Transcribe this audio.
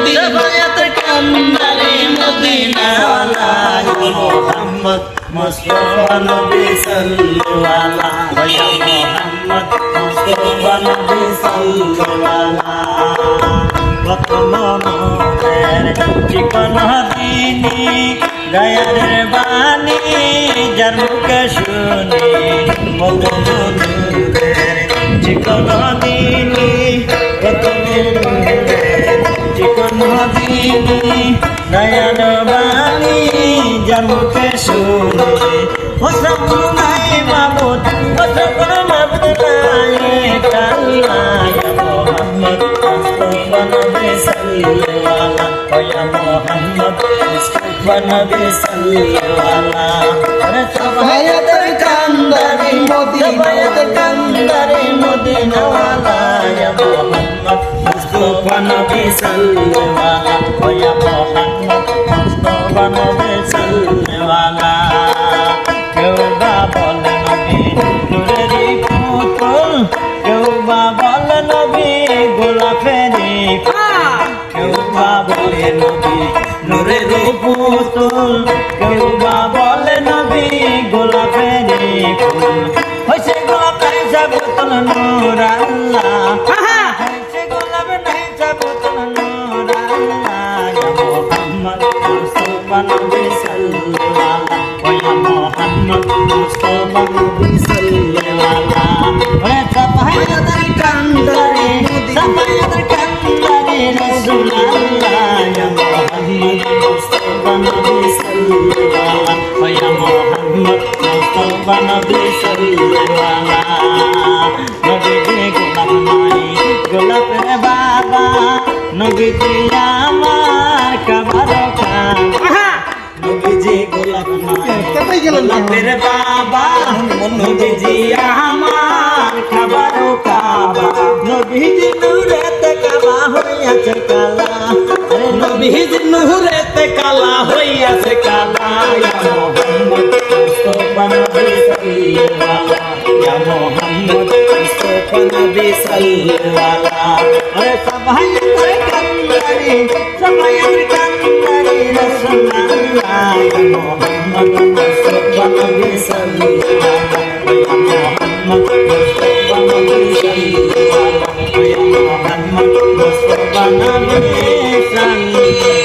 सफायत कंदरे Medina वाला मोहम्मद मुस्तफा नबी सल्लल्लाहु या मोहम्मद मुस्तफा नबी सल्लल्लाहु কত মনের ঠিকানা দিনি গায়ের বাণী যার মুখে শুনি কত মনের ঠিকানা দিনি কত মনের ঠিকানা দিনি গায়ের বাণী যার মুখে শুনি ওসব নাই মাবুদ ওসব মাবুদ নাই কাল্লাই মোহাম্মদ মুস্তফা নবী সাল্লাল্লাহু আয়া মোহাম্মদ মুস্তফা নবী সাল্লাল্লাহু সফায়াতের কান্দারি মদিনা ওয়ালা ইয়া মোহাম্মদ মুস্তফা নবী সাল্লাল্লাহু আয়া মোহাম্মদ মুস্তফা নবী সাল্লাল্লাহু কেউ বা বলে নবী নূরেরই পুতুল কেউ বা বলে নবী গোলাপেরই কেউ বা বলে নবী নূরেরই পুতুল কেউ বা বলে নবী গোলাপেরই ফুল হইছে গোলাপ নাই যাবতুল নূর আল্লাহ হইছে গোলাপ নাই যাবতুল নূর আল্লাহ ইয়া মুহাম্মদ মুস্তফা নবী সাল্লাল্লাহু ইয়া মুহাম্মদ মুস্তফা নবী সাল্লাল্লাহু ওরে সফায়াতের কান্দারে রাসূলুল্লাহ ইয়া মুহাম্মদ মুস্তফা নবী সাল্লাল্লাহু ইয়া মুহাম্মদ মুস্তফা নবী সাল্লাল্লাহু নবীজি গোলাপ নাই গোলাপের বাবা নবীজি আমার কাবার কাবা নবীজি গোলাপ নাই গোলাপের বাবা নবীজি আমার কাবার কাবা নবীজি নূরেতে কাবা হইয়াছে কালা আরে নবীজি নূরেতে কালা হইয়াছে কালা ইয়া মুহাম্মদ মুস্তফা নবী সাল্লাল্লাহু ইয়া মুহাম্মদ মুস্তফা নবী সাল্লাল্লাহু আরে সফায়াতের কান্দারি রাসূলুল্লাহ ইয়া মুহাম্মদ মুস্তফা নবী সাল্লাল্লাহু ইয়া মুহাম্মদ মুস্তফা নবী সাল্লাল্লাহু ইয়া মুহাম্মদ মুস্তফা নবী সাল্লাল্লাহু